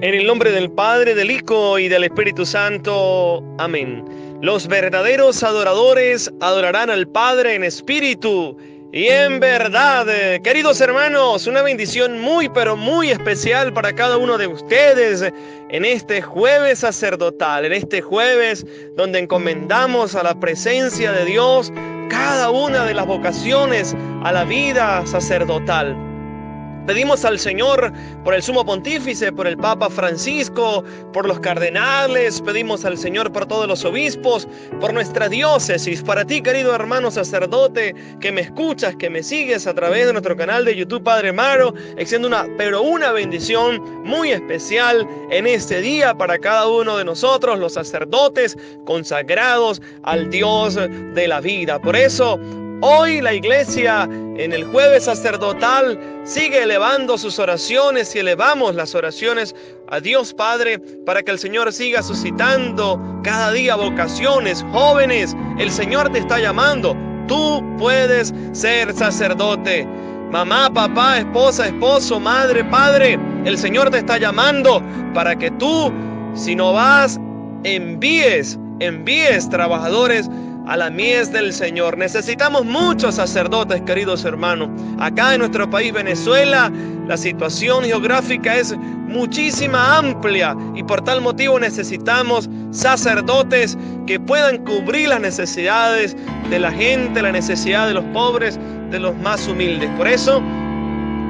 En el nombre del Padre, del Hijo y del Espíritu Santo. Amén. Los verdaderos adoradores adorarán al Padre en espíritu y en verdad. Queridos hermanos, una bendición muy pero muy especial para cada uno de ustedes en este jueves sacerdotal, en este jueves donde encomendamos a la presencia de Dios cada una de las vocaciones a la vida sacerdotal. Pedimos al Señor por el Sumo Pontífice, por el Papa Francisco, por los cardenales, pedimos al Señor por todos los obispos, por nuestra diócesis, para ti, querido hermano sacerdote, que me escuchas, que me sigues a través de nuestro canal de YouTube Padre Maro, extiendo una bendición muy especial en este día para cada uno de nosotros, los sacerdotes consagrados al Dios de la vida. Por eso, hoy la Iglesia en el jueves sacerdotal sigue elevando sus oraciones y elevamos las oraciones a Dios Padre para que el Señor siga suscitando cada día vocaciones jóvenes. El Señor te está llamando. Tú puedes ser sacerdote. Mamá, papá, esposa, esposo, madre, padre. El Señor te está llamando para que tú, si no vas, envíes trabajadores a la mies del Señor. Necesitamos muchos sacerdotes, queridos hermanos. Acá en nuestro país, Venezuela, la situación geográfica es muchísima, amplia, y por tal motivo necesitamos sacerdotes que puedan cubrir las necesidades de la gente, la necesidad de los pobres, de los más humildes. Por eso,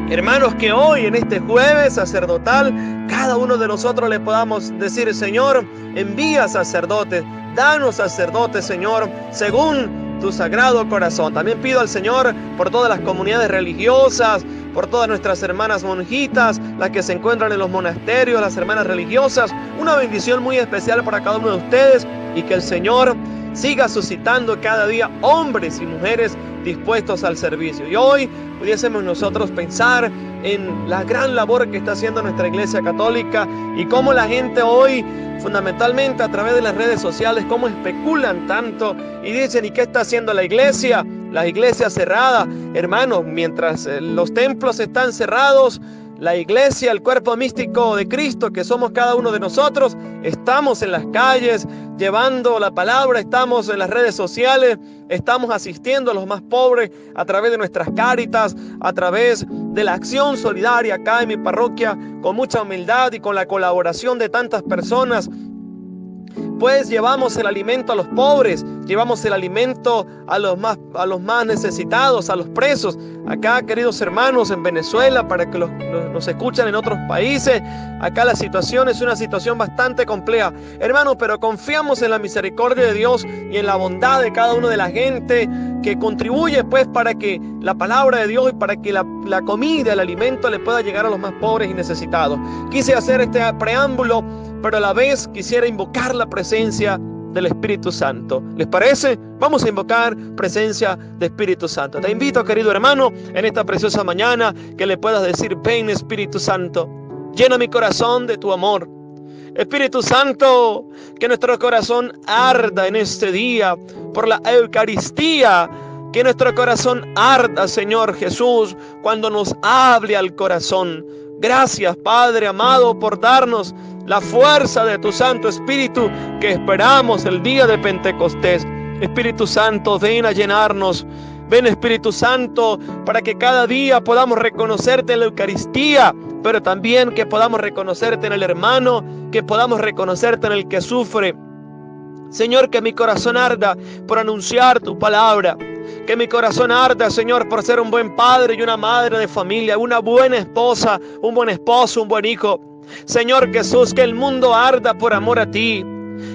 hermanos, que hoy en este jueves sacerdotal, cada uno de nosotros le podamos decir: Señor, envía sacerdotes, danos sacerdotes, Señor, según tu sagrado corazón. También pido al Señor por todas las comunidades religiosas, por todas nuestras hermanas monjitas, las que se encuentran en los monasterios, las hermanas religiosas, una bendición muy especial para cada uno de ustedes, y que el Señor siga suscitando cada día hombres y mujeres dispuestos al servicio. Y hoy pudiésemos nosotros pensar en la gran labor que está haciendo nuestra Iglesia Católica y cómo la gente hoy, fundamentalmente a través de las redes sociales, cómo especulan tanto y dicen: ¿y qué está haciendo la Iglesia? Las iglesias cerradas. Hermanos, mientras los templos están cerrados, la Iglesia, el cuerpo místico de Cristo, que somos cada uno de nosotros, estamos en las calles llevando la palabra, estamos en las redes sociales, estamos asistiendo a los más pobres a través de nuestras cáritas, a través de la acción solidaria acá en mi parroquia, con mucha humildad y con la colaboración de tantas personas. Pues llevamos el alimento a los pobres, llevamos el alimento a los más necesitados, a los presos. Acá, queridos hermanos, en Venezuela, para que nos escuchan en otros países, acá la situación es una situación bastante compleja. Hermanos, pero confiamos en la misericordia de Dios y en la bondad de cada uno de la gente que contribuye pues para que la palabra de Dios y para que la comida, el alimento le pueda llegar a los más pobres y necesitados. Quise hacer este preámbulo, pero a la vez quisiera invocar la presencia del Espíritu Santo. ¿Les parece? Vamos a invocar presencia de Espíritu Santo. Te invito, querido hermano, en esta preciosa mañana, que le puedas decir: ven, Espíritu Santo, llena mi corazón de tu amor. Espíritu Santo, que nuestro corazón arda en este día por la Eucaristía. Que nuestro corazón arda, Señor Jesús, cuando nos hable al corazón. Gracias, Padre amado, por darnos la fuerza de tu Santo Espíritu que esperamos el día de Pentecostés. Espíritu Santo, ven a llenarnos. Ven, Espíritu Santo, para que cada día podamos reconocerte en la Eucaristía, pero también que podamos reconocerte en el hermano, que podamos reconocerte en el que sufre. Señor, que mi corazón arda por anunciar tu palabra. Que mi corazón arda, Señor, por ser un buen padre y una madre de familia, una buena esposa, un buen esposo, un buen hijo. Señor Jesús, que el mundo arda por amor a ti.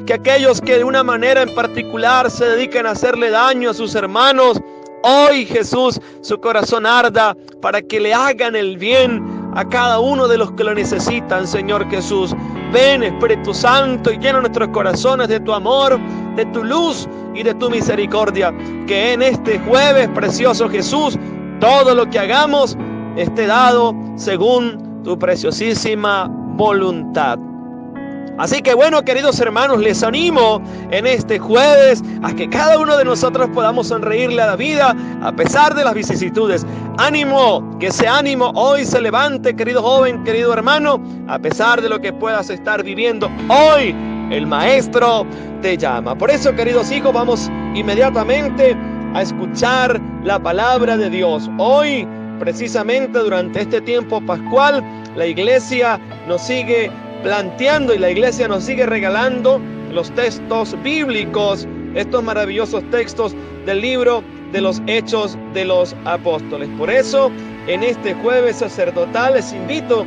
Que aquellos que de una manera en particular se dedican a hacerle daño a sus hermanos, hoy, Jesús, su corazón arda para que le hagan el bien a cada uno de los que lo necesitan, Señor Jesús. Ven, Espíritu Santo, y llena nuestros corazones de tu amor, de tu luz y de tu misericordia. Que en este jueves, precioso Jesús, todo lo que hagamos esté dado según tu preciosísima voluntad. Así que bueno, queridos hermanos, les animo en este jueves a que cada uno de nosotros podamos sonreírle a la vida a pesar de las vicisitudes. Ánimo, que ese ánimo hoy se levante, querido joven, querido hermano, a pesar de lo que puedas estar viviendo hoy. El Maestro te llama. Por eso, queridos hijos, vamos inmediatamente a escuchar la palabra de Dios. Hoy, precisamente durante este tiempo pascual, la iglesia nos sigue planteando y la iglesia nos sigue regalando los textos bíblicos, estos maravillosos textos del libro de los Hechos de los Apóstoles. Por eso, en este jueves sacerdotal les invito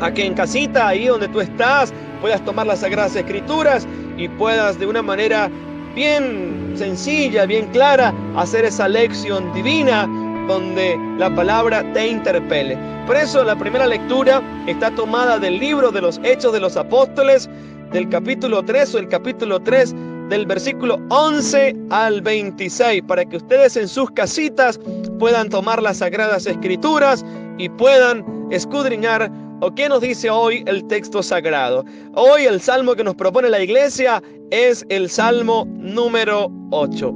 a que en casita, ahí donde tú estás, puedas tomar las Sagradas Escrituras y puedas de una manera bien sencilla, bien clara, hacer esa lección divina donde la palabra te interpele. Por eso la primera lectura está tomada del libro de los Hechos de los Apóstoles, del capítulo 3 o el capítulo 3 del versículo 11 al 26, para que ustedes en sus casitas puedan tomar las Sagradas Escrituras y puedan escudriñar o qué nos dice hoy el texto sagrado. Hoy el salmo que nos propone la iglesia es el Salmo número 8.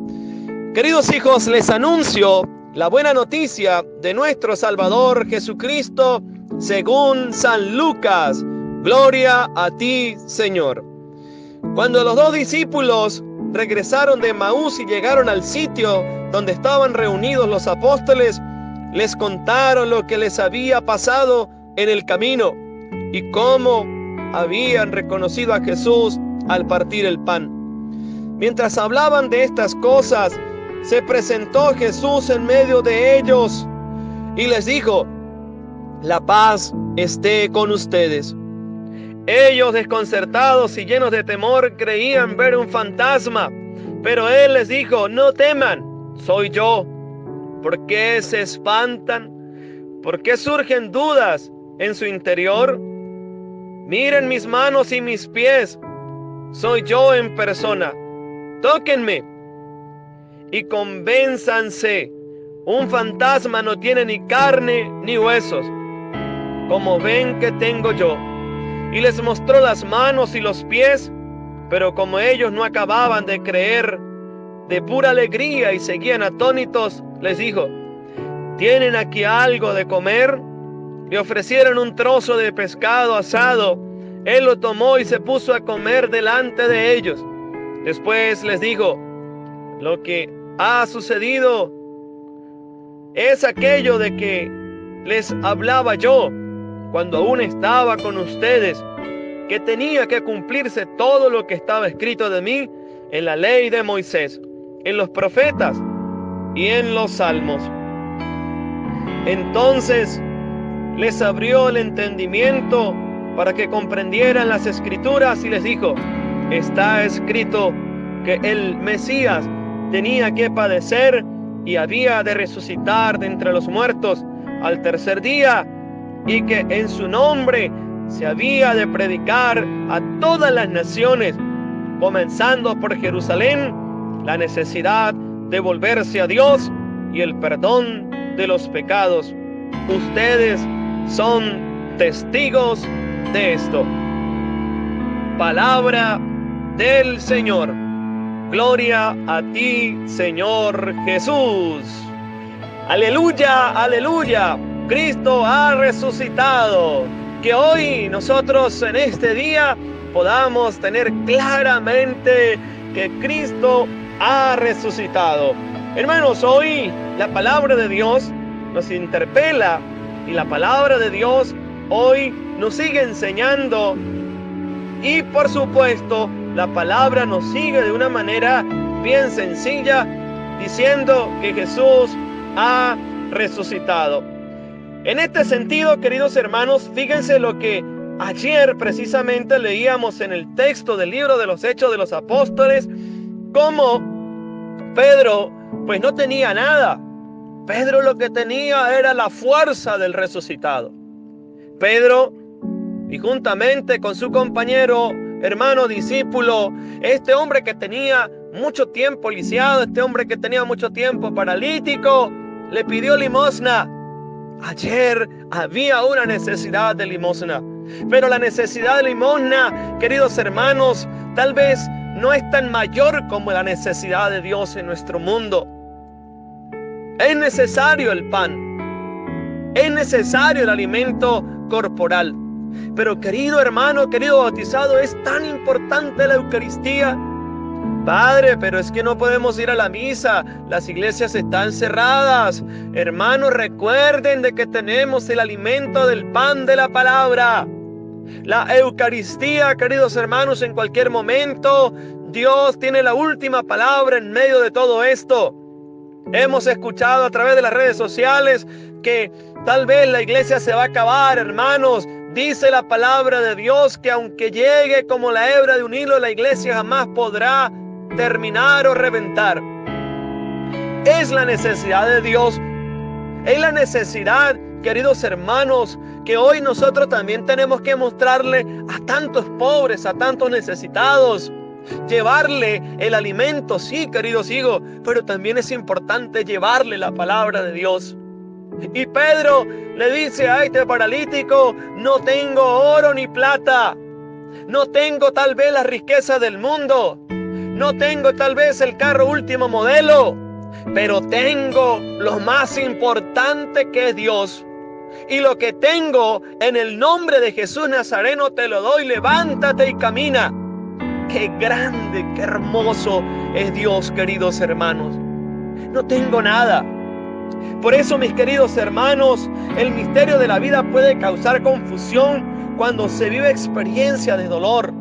Queridos hijos, les anuncio la buena noticia de nuestro Salvador Jesucristo según San Lucas. Gloria a ti, Señor. Cuando los dos discípulos regresaron de Emaús y llegaron al sitio donde estaban reunidos los apóstoles, les contaron lo que les había pasado en el camino y cómo habían reconocido a Jesús al partir el pan. Mientras hablaban de estas cosas, se presentó Jesús en medio de ellos y les dijo: la paz esté con ustedes. Ellos, desconcertados y llenos de temor, creían ver un fantasma, pero él les dijo: no teman, soy yo. ¿Por qué se espantan? ¿Por qué surgen dudas en su interior? Miren mis manos y mis pies, soy yo en persona. Tóquenme y convénzanse, un fantasma no tiene ni carne ni huesos, como ven que tengo yo. Y les mostró las manos y los pies, pero como ellos no acababan de creer, de pura alegría y seguían atónitos, les dijo: ¿tienen aquí algo de comer? Le ofrecieron un trozo de pescado asado. Él lo tomó y se puso a comer delante de ellos. Después les dijo: lo que ha sucedido es aquello de que les hablaba yo cuando aún estaba con ustedes, que tenía que cumplirse todo lo que estaba escrito de mí en la ley de Moisés, en los profetas y en los salmos. Entonces les abrió el entendimiento para que comprendieran las escrituras y les dijo: está escrito que el Mesías tenía que padecer y había de resucitar de entre los muertos al tercer día, y que en su nombre se había de predicar a todas las naciones, comenzando por Jerusalén, la necesidad de volverse a Dios y el perdón de los pecados. Ustedes son testigos de esto. Palabra del Señor. Gloria a ti, Señor Jesús. Aleluya, aleluya. Cristo ha resucitado. Que hoy nosotros en este día podamos tener claramente que Cristo ha resucitado. Hermanos, hoy la palabra de Dios nos interpela y la palabra de Dios hoy nos sigue enseñando, y por supuesto la palabra nos sigue de una manera bien sencilla diciendo que Jesús ha resucitado. En este sentido, queridos hermanos, fíjense lo que ayer precisamente leíamos en el texto del libro de los Hechos de los Apóstoles, cómo Pedro pues no tenía nada. Pedro lo que tenía era la fuerza del resucitado. Pedro, y juntamente con su compañero, hermano, discípulo, este hombre que tenía mucho tiempo lisiado, este hombre que tenía mucho tiempo paralítico, le pidió limosna. Ayer había una necesidad de limosna. Pero la necesidad de limosna, queridos hermanos, tal vez no es tan mayor como la necesidad de Dios en nuestro mundo. Es necesario el pan, es necesario el alimento corporal. Pero querido hermano, querido bautizado, es tan importante la Eucaristía. Padre, pero es que no podemos ir a la misa, las iglesias están cerradas. Hermanos, recuerden de que tenemos el alimento del pan de la palabra. La Eucaristía, queridos hermanos, en cualquier momento, Dios tiene la última palabra en medio de todo esto. Hemos escuchado a través de las redes sociales que tal vez la iglesia se va a acabar, hermanos. Dice la palabra de Dios que aunque llegue como la hebra de un hilo, la iglesia jamás podrá terminar o reventar. Es la necesidad de Dios. Es la necesidad, queridos hermanos, que hoy nosotros también tenemos que mostrarle a tantos pobres, a tantos necesitados. Llevarle el alimento, sí, queridos hijos, pero también es importante llevarle la palabra de Dios. Y Pedro le dice a este paralítico: no tengo oro ni plata, no tengo tal vez la riqueza del mundo, no tengo tal vez el carro último modelo, pero tengo lo más importante, que es Dios. Y lo que tengo, en el nombre de Jesús Nazareno te lo doy, levántate y camina. Qué grande, qué hermoso es Dios, queridos hermanos. No tengo nada. Por eso, mis queridos hermanos, el misterio de la vida puede causar confusión cuando se vive experiencia de dolor,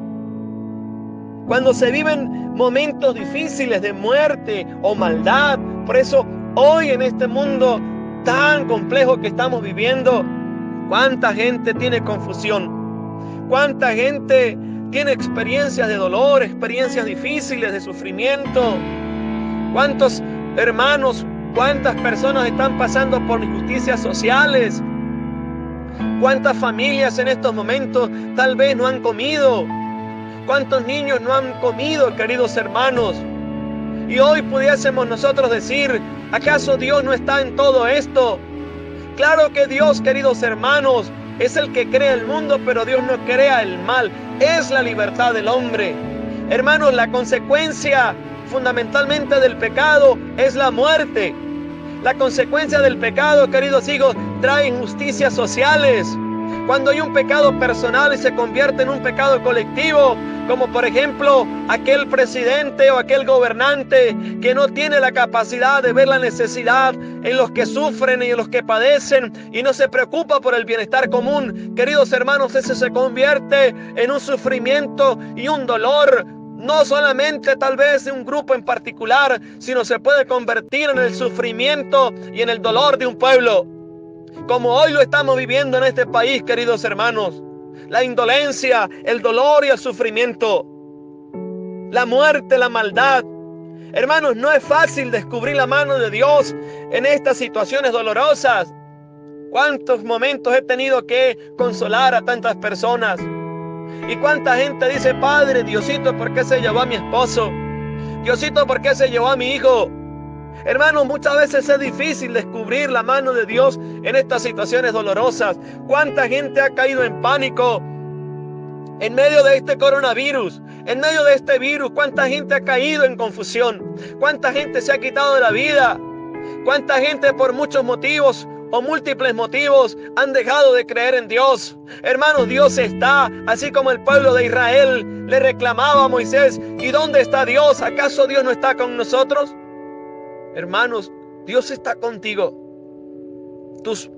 cuando se viven momentos difíciles de muerte o maldad. Por eso, hoy en este mundo tan complejo que estamos viviendo, cuánta gente tiene confusión, cuánta gente tiene experiencias de dolor, experiencias difíciles de sufrimiento. Cuántos hermanos, cuántas personas están pasando por injusticias sociales. Cuántas familias en estos momentos tal vez no han comido. Cuántos niños no han comido, queridos hermanos. Y hoy pudiésemos nosotros decir: ¿acaso Dios no está en todo esto? Claro que Dios, queridos hermanos, es el que crea el mundo, pero Dios no crea el mal. Es la libertad del hombre. Hermanos, la consecuencia fundamentalmente del pecado es la muerte. La consecuencia del pecado, queridos hijos, trae injusticias sociales. Cuando hay un pecado personal y se convierte en un pecado colectivo, como por ejemplo aquel presidente o aquel gobernante que no tiene la capacidad de ver la necesidad en los que sufren y en los que padecen y no se preocupa por el bienestar común, queridos hermanos, ese se convierte en un sufrimiento y un dolor, no solamente tal vez de un grupo en particular, sino se puede convertir en el sufrimiento y en el dolor de un pueblo, como hoy lo estamos viviendo en este país, queridos hermanos. La indolencia, el dolor y el sufrimiento, la muerte, la maldad. Hermanos, no es fácil descubrir la mano de Dios en estas situaciones dolorosas. ¿Cuántos momentos he tenido que consolar a tantas personas? ¿Y cuánta gente dice: Padre, Diosito, ¿por qué se llevó a mi esposo? Diosito, ¿por qué se llevó a mi hijo? Hermanos, muchas veces es difícil descubrir la mano de Dios en estas situaciones dolorosas. ¿Cuánta gente ha caído en pánico en medio de este coronavirus? En medio de este virus, ¿cuánta gente ha caído en confusión? ¿Cuánta gente se ha quitado la vida? ¿Cuánta gente por muchos motivos o múltiples motivos han dejado de creer en Dios? Hermanos, Dios está, así como el pueblo de Israel le reclamaba a Moisés: ¿y dónde está Dios? ¿Acaso Dios no está con nosotros? Hermanos, Dios está contigo. Tus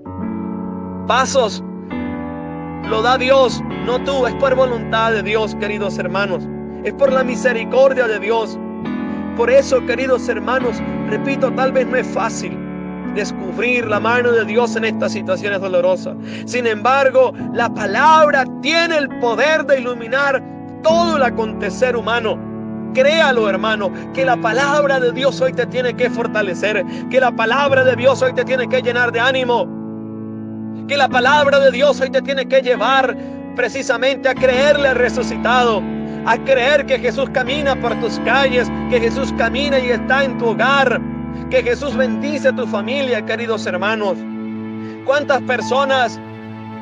pasos lo da Dios, no tú. Es por voluntad de Dios, queridos hermanos. Es por la misericordia de Dios. Por eso, queridos hermanos, repito, tal vez no es fácil descubrir la mano de Dios en estas situaciones dolorosas. Sin embargo, la palabra tiene el poder de iluminar todo el acontecer humano. Créalo, hermano, que la palabra de Dios hoy te tiene que fortalecer, que la palabra de Dios hoy te tiene que llenar de ánimo, que la palabra de Dios hoy te tiene que llevar precisamente a creerle al resucitado, a creer que Jesús camina por tus calles, que Jesús camina y está en tu hogar, que Jesús bendice a tu familia, queridos hermanos. ¿Cuántas personas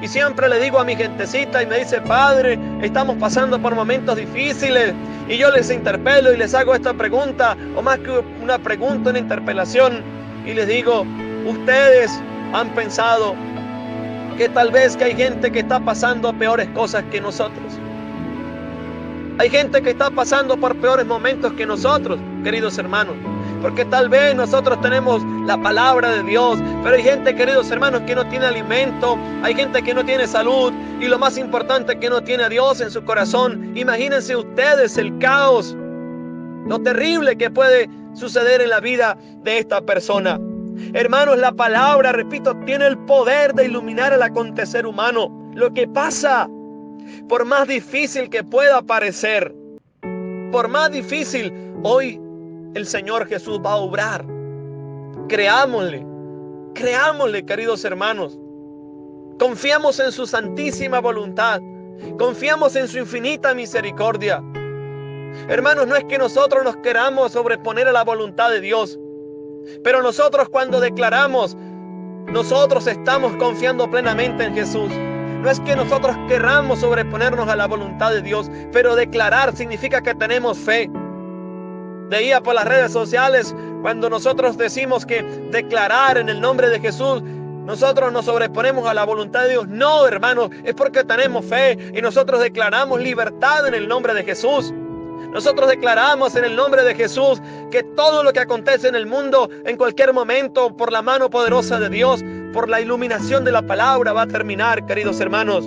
Y siempre le digo a mi gentecita y me dice: padre, estamos pasando por momentos difíciles. Y yo les interpelo y les hago esta pregunta, o más que una pregunta, una interpelación. Y les digo: ustedes han pensado que tal vez que hay gente que está pasando peores cosas que nosotros. Hay gente que está pasando por peores momentos que nosotros, queridos hermanos. Porque tal vez nosotros tenemos la palabra de Dios, pero hay gente, queridos hermanos, que no tiene alimento, hay gente que no tiene salud, y lo más importante, que no tiene a Dios en su corazón. Imagínense ustedes el caos, lo terrible que puede suceder en la vida de esta persona. Hermanos, la palabra, repito, tiene el poder de iluminar el acontecer humano. Lo que pasa, por más difícil que pueda parecer, por más difícil, hoy el Señor Jesús va a obrar. Creámosle, queridos hermanos. Confiamos en su santísima voluntad. Confiamos en su infinita misericordia. Hermanos, no es que nosotros nos queramos sobreponer a la voluntad de Dios, pero nosotros, cuando declaramos, nosotros estamos confiando plenamente en Jesús. No es que nosotros queramos sobreponernos a la voluntad de Dios, pero declarar significa que tenemos fe. Veía por las redes sociales cuando nosotros decimos que declarar en el nombre de Jesús, nosotros nos sobreponemos a la voluntad de Dios. No, hermanos, es porque tenemos fe y nosotros declaramos libertad en el nombre de Jesús. Nosotros declaramos en el nombre de Jesús que todo lo que acontece en el mundo, en cualquier momento, por la mano poderosa de Dios, por la iluminación de la palabra, va a terminar, queridos hermanos.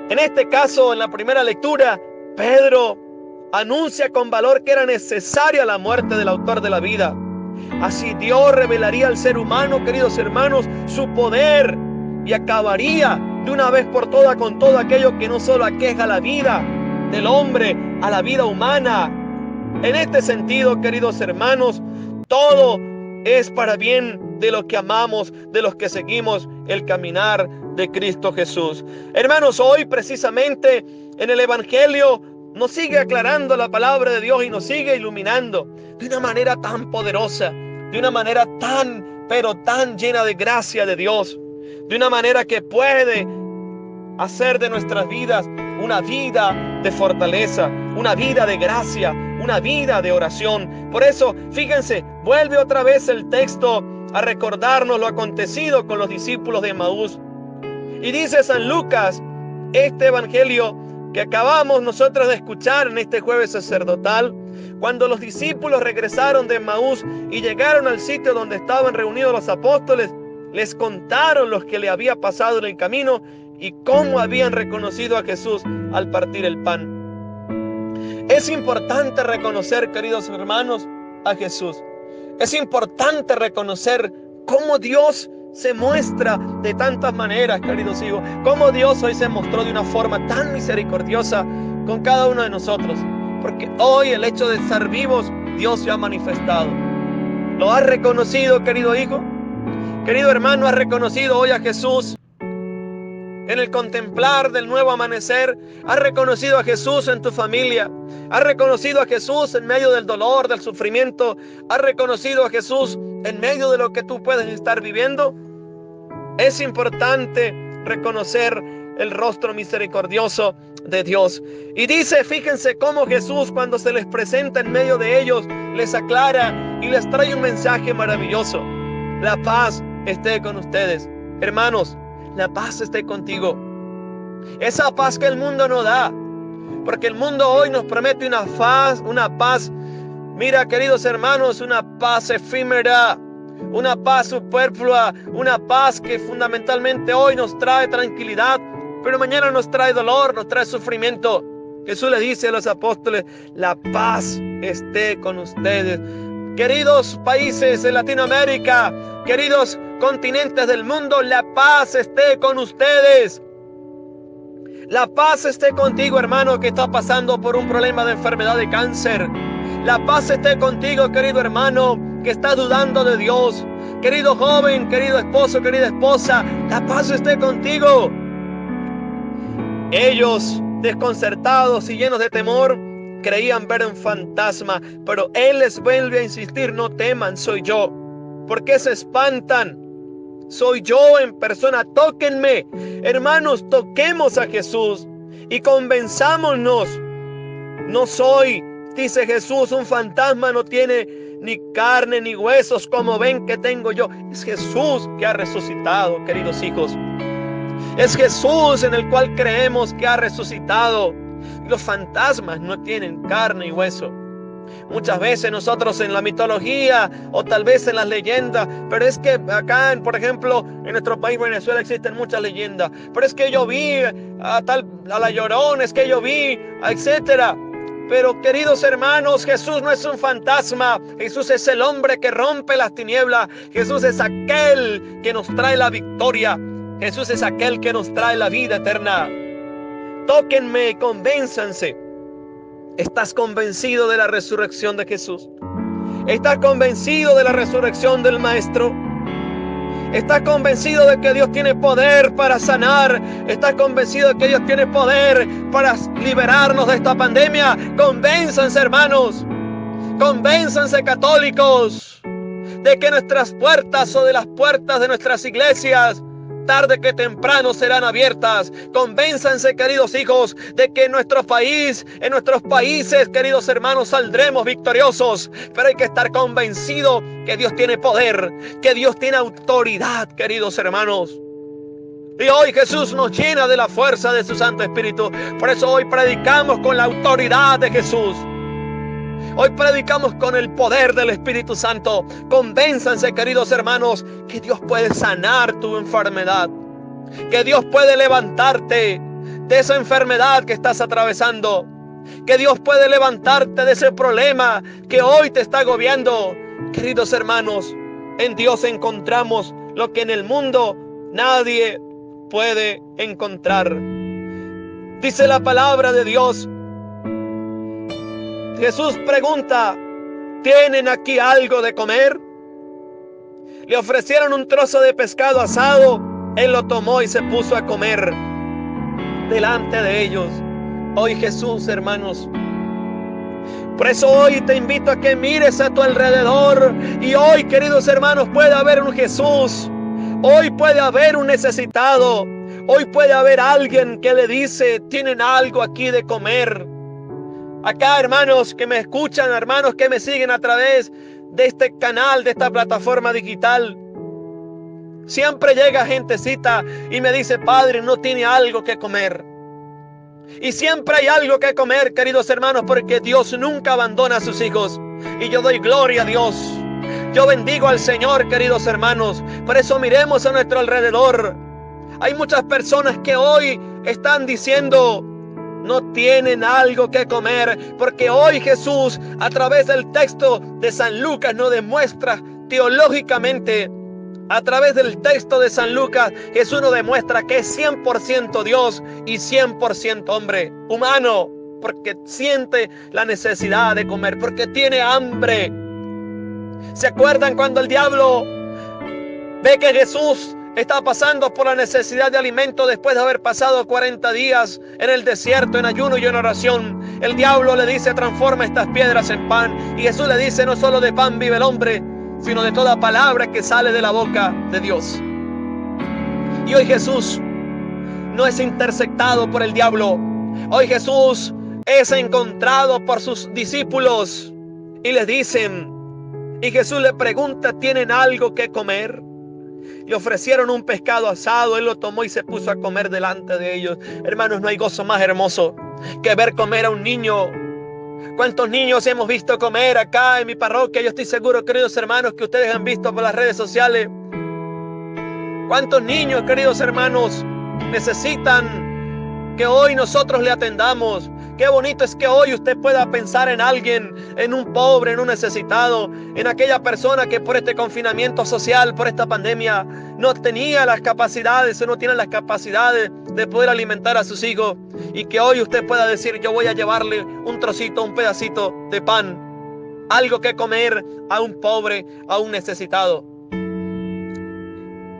En este caso, en la primera lectura, Pedro anuncia con valor que era necesaria la muerte del autor de la vida. Así Dios revelaría al ser humano, queridos hermanos, su poder, y acabaría de una vez por todas con todo aquello que no solo aqueja la vida del hombre, a la vida humana. En este sentido, queridos hermanos, todo es para bien de los que amamos, de los que seguimos el caminar de Cristo Jesús. Hermanos, hoy precisamente en el Evangelio nos sigue aclarando la palabra de Dios y nos sigue iluminando de una manera tan poderosa, de una manera tan, pero tan llena de gracia de Dios, de una manera que puede hacer de nuestras vidas una vida de fortaleza, una vida de gracia, una vida de oración. Por eso, fíjense, vuelve otra vez el texto a recordarnos lo acontecido con los discípulos de Emaús. Y dice San Lucas, este evangelio que acabamos nosotros de escuchar en este jueves sacerdotal, cuando los discípulos regresaron de Emaús y llegaron al sitio donde estaban reunidos los apóstoles, les contaron lo que le había pasado en el camino y cómo habían reconocido a Jesús al partir el pan. Es importante reconocer, queridos hermanos, a Jesús. Es importante reconocer cómo Dios se muestra de tantas maneras, queridos hijos. Cómo Dios hoy se mostró de una forma tan misericordiosa con cada uno de nosotros. Porque hoy el hecho de estar vivos, Dios se ha manifestado. ¿Lo has reconocido, querido hijo? Querido hermano, ¿has reconocido hoy a Jesús en el contemplar del nuevo amanecer? ¿Has reconocido a Jesús en tu familia? ¿Has reconocido a Jesús en medio del dolor, del sufrimiento? ¿Has reconocido a Jesús en medio de lo que tú puedes estar viviendo? Es importante reconocer el rostro misericordioso de Dios. Y dice, fíjense cómo Jesús, cuando se les presenta en medio de ellos, les aclara y les trae un mensaje maravilloso. La paz esté con ustedes. Hermanos, la paz esté contigo. Esa paz que el mundo no da, porque el mundo hoy nos promete una paz, mira, queridos hermanos, una paz efímera, una paz superflua, una paz que fundamentalmente hoy nos trae tranquilidad, pero mañana nos trae dolor, nos trae sufrimiento. Jesús le dice a los apóstoles, la paz esté con ustedes. Queridos países de Latinoamérica, queridos continentes del mundo, la paz esté con ustedes. La paz esté contigo, hermano, que está pasando por un problema de enfermedad de cáncer. La paz esté contigo, querido hermano, que está dudando de Dios. Querido joven, querido esposo, querida esposa, la paz esté contigo. Ellos, desconcertados y llenos de temor, creían ver un fantasma, pero Él les vuelve a insistir, no teman, soy yo. ¿Por qué se espantan? soy yo en persona. Tóquenme. Hermanos, toquemos a Jesús y convenzámonos. No soy, dice Jesús, un fantasma, no tiene ni carne ni huesos como ven que tengo yo. Es Jesús que ha resucitado, queridos hijos. Es Jesús en el cual creemos que ha resucitado. Los fantasmas no tienen carne y hueso. Muchas veces nosotros en la mitología o tal vez en las leyendas, pero es que acá, por ejemplo, en nuestro país Venezuela existen muchas leyendas, pero es que yo vi a la Llorona, es que yo vi, etcétera. Pero queridos hermanos, Jesús no es un fantasma. Jesús es el hombre que rompe las tinieblas. Jesús es aquel que nos trae la victoria. Jesús es aquel que nos trae la vida eterna. Tóquenme y convénzanse. ¿Estás convencido de la resurrección de Jesús? ¿Estás convencido de la resurrección del Maestro? ¿Estás convencido de que Dios tiene poder para sanar? ¿Estás convencido de que Dios tiene poder para liberarnos de esta pandemia? Convénzanse, hermanos. Convénzanse, católicos, de que nuestras puertas o de las puertas de nuestras iglesias tarde que temprano serán abiertas. Convénzanse, queridos hijos, de que en nuestro país, en nuestros países, queridos hermanos, saldremos victoriosos. Pero hay que estar convencido que Dios tiene poder, que Dios tiene autoridad, queridos hermanos. Y hoy Jesús nos llena de la fuerza de su Santo Espíritu. Por eso hoy predicamos con la autoridad de Jesús. Hoy predicamos con el poder del Espíritu Santo. Convénzanse, queridos hermanos, que Dios puede sanar tu enfermedad, que Dios puede levantarte de esa enfermedad que estás atravesando, que Dios puede levantarte de ese problema que hoy te está agobiando. Queridos hermanos, en Dios encontramos lo que en el mundo nadie puede encontrar. Dice la palabra de Dios. Jesús pregunta: ¿tienen aquí algo de comer? Le ofrecieron un trozo de pescado asado. Él lo tomó y se puso a comer delante de ellos. Hoy Jesús, hermanos. Por eso hoy te invito a que mires a tu alrededor. Y hoy, queridos hermanos, puede haber un Jesús. Hoy puede haber un necesitado. Hoy puede haber alguien que le dice: ¿tienen algo aquí de comer? Acá, hermanos que me escuchan, hermanos que me siguen a través de este canal, de esta plataforma digital, siempre llega gentecita y me dice: Padre, no tiene algo que comer. Y siempre hay algo que comer, queridos hermanos, porque Dios nunca abandona a sus hijos. Y yo doy gloria a Dios. Yo bendigo al Señor, queridos hermanos. Por eso miremos a nuestro alrededor. Hay muchas personas que hoy están diciendo: no tienen algo que comer, porque hoy Jesús, a través del texto de San Lucas, nos demuestra teológicamente, a través del texto de San Lucas, Jesús nos demuestra que es 100% Dios y 100% hombre, humano, porque siente la necesidad de comer, porque tiene hambre. ¿Se acuerdan cuando el diablo ve que Jesús está pasando por la necesidad de alimento después de haber pasado 40 días en el desierto, en ayuno y en oración? El diablo le dice: transforma estas piedras en pan. Y Jesús le dice: no solo de pan vive el hombre, sino de toda palabra que sale de la boca de Dios. Y hoy Jesús no es interceptado por el diablo. Hoy Jesús es encontrado por sus discípulos y les dicen, y Jesús le pregunta: ¿tienen algo que comer? Le ofrecieron un pescado asado. Él lo tomó y se puso a comer delante de ellos. Hermanos, no hay gozo más hermoso que ver comer a un niño. ¿Cuántos niños hemos visto comer acá en mi parroquia? Yo estoy seguro, queridos hermanos, que ustedes han visto por las redes sociales. ¿Cuántos niños, queridos hermanos, necesitan que hoy nosotros le atendamos? Qué bonito es que hoy usted pueda pensar en alguien, en un pobre, en un necesitado, en aquella persona que por este confinamiento social, por esta pandemia, no tenía las capacidades o no tiene las capacidades de poder alimentar a sus hijos, y que hoy usted pueda decir: yo voy a llevarle un trocito, un pedacito de pan, algo que comer a un pobre, a un necesitado.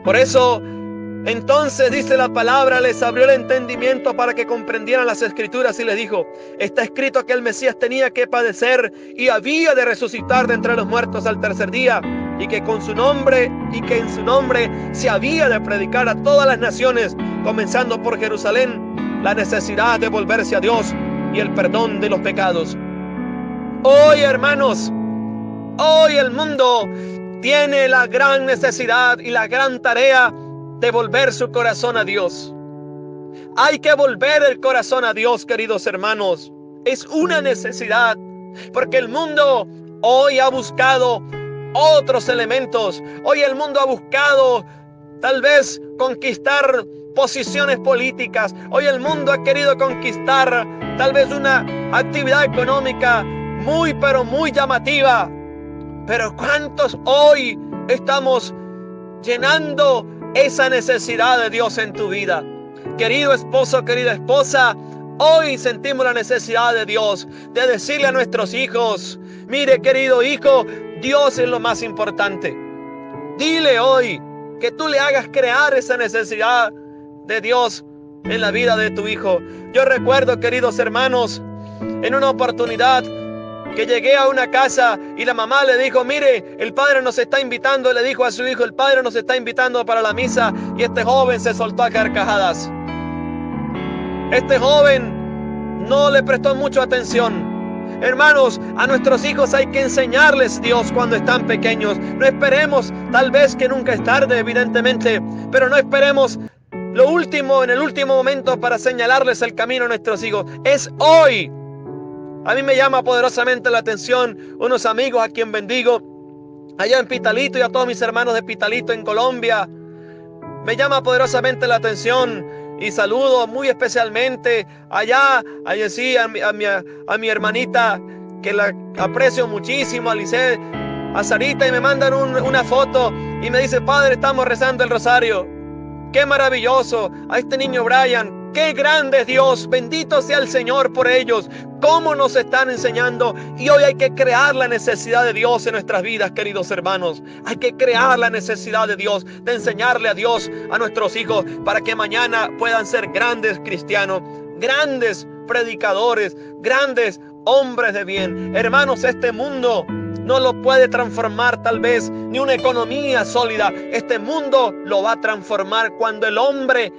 Por eso, entonces, dice la palabra, les abrió el entendimiento para que comprendieran las Escrituras y les dijo: está escrito que el Mesías tenía que padecer y había de resucitar de entre los muertos al tercer día, y que en su nombre se había de predicar a todas las naciones, comenzando por Jerusalén, la necesidad de volverse a Dios y el perdón de los pecados. Hoy, hermanos, hoy el mundo tiene la gran necesidad y la gran tarea de volver su corazón a Dios. Hay que volver el corazón a Dios, queridos hermanos. Es una necesidad, porque el mundo hoy ha buscado otros elementos. Hoy el mundo ha buscado tal vez conquistar posiciones políticas. Hoy el mundo ha querido conquistar tal vez una actividad económica pero muy llamativa. Pero ¿cuántos hoy estamos llenando esa necesidad de Dios en tu vida? Querido esposo, querida esposa, hoy sentimos la necesidad de Dios, de decirle a nuestros hijos: mire, querido hijo, Dios es lo más importante. Dile hoy que tú le hagas crear esa necesidad de Dios en la vida de tu hijo. Yo recuerdo, queridos hermanos, en una oportunidad que llegué a una casa y la mamá le dijo: mire, el padre nos está invitando. Le dijo a su hijo: el padre nos está invitando para la misa. Y este joven se soltó a carcajadas. Este joven no le prestó mucha atención. Hermanos, a nuestros hijos hay que enseñarles Dios cuando están pequeños. No esperemos, tal vez que nunca es tarde, evidentemente, pero no esperemos en el último momento para señalarles el camino a nuestros hijos. Es hoy. A mí me llama poderosamente la atención unos amigos a quien bendigo allá en Pitalito, y a todos mis hermanos de Pitalito en Colombia. Me llama poderosamente la atención y saludo muy especialmente allá sí, a mi hermanita, que la aprecio muchísimo, a Lisset, a Sarita, y me mandan una foto y me dice: padre, estamos rezando el rosario. ¡Qué maravilloso! A este niño Brian, ¡qué grande es Dios! Bendito sea el Señor por ellos. ¿Cómo nos están enseñando? Y hoy hay que crear la necesidad de Dios en nuestras vidas, queridos hermanos. Hay que crear la necesidad de Dios, de enseñarle a Dios a nuestros hijos, para que mañana puedan ser grandes cristianos, grandes predicadores, grandes hombres de bien. Hermanos, este mundo no lo puede transformar tal vez ni una economía sólida. Este mundo lo va a transformar cuando el hombre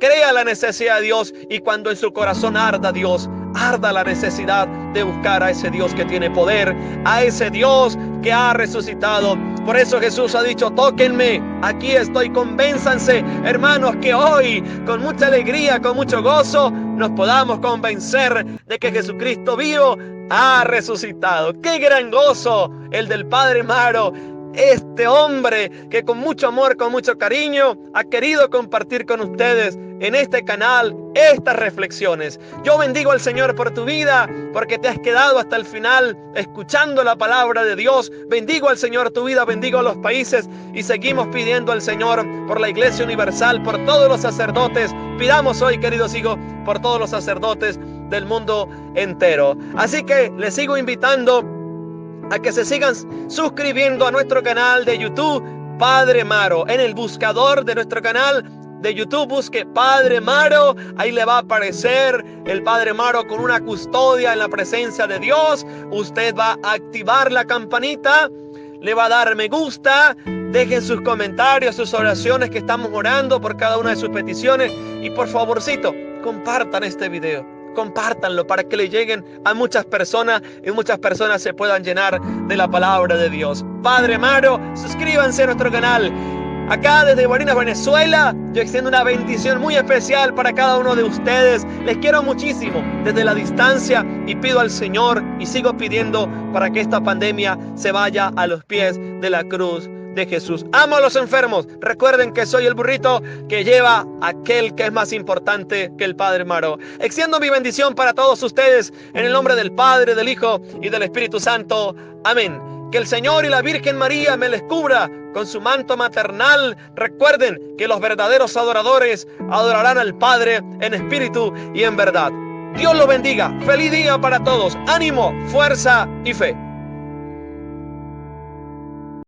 crea la necesidad de Dios, y cuando en su corazón arda Dios, arda la necesidad de buscar a ese Dios que tiene poder, a ese Dios que ha resucitado. Por eso Jesús ha dicho: tóquenme, aquí estoy, convénzanse. Hermanos, que hoy con mucha alegría, con mucho gozo, nos podamos convencer de que Jesucristo vivo ha resucitado. ¡Qué gran gozo el del Padre Maro! Este hombre que con mucho amor, con mucho cariño, ha querido compartir con ustedes en este canal estas reflexiones. Yo bendigo al Señor por tu vida, porque te has quedado hasta el final escuchando la palabra de Dios. Bendigo al Señor tu vida, bendigo a los países, y seguimos pidiendo al Señor por la Iglesia Universal, por todos los sacerdotes. Pidamos hoy, queridos hijos, por todos los sacerdotes del mundo entero. Así que les sigo invitando a que se sigan suscribiendo a nuestro canal de YouTube, Padre Maro. En el buscador de nuestro canal de YouTube busque Padre Maro. Ahí le va a aparecer el Padre Maro con una custodia en la presencia de Dios. Usted va a activar la campanita, le va a dar me gusta, dejen sus comentarios, sus oraciones, que estamos orando por cada una de sus peticiones. Y por favorcito, compartan este video. Compártanlo para que le lleguen a muchas personas y muchas personas se puedan llenar de la palabra de Dios. Padre Maro, suscríbanse a nuestro canal. Acá desde Barinas, Venezuela, yo extiendo una bendición muy especial para cada uno de ustedes. Les quiero muchísimo desde la distancia y pido al Señor y sigo pidiendo para que esta pandemia se vaya a los pies de la cruz de Jesús. Amo a los enfermos. Recuerden que soy el burrito que lleva aquel que es más importante que el Padre Maro. Extiendo mi bendición para todos ustedes en el nombre del Padre, del Hijo y del Espíritu Santo. Amén. Que el Señor y la Virgen María me les cubra con su manto maternal. Recuerden que los verdaderos adoradores adorarán al Padre en espíritu y en verdad. Dios los bendiga. Feliz día para todos. Ánimo, fuerza y fe.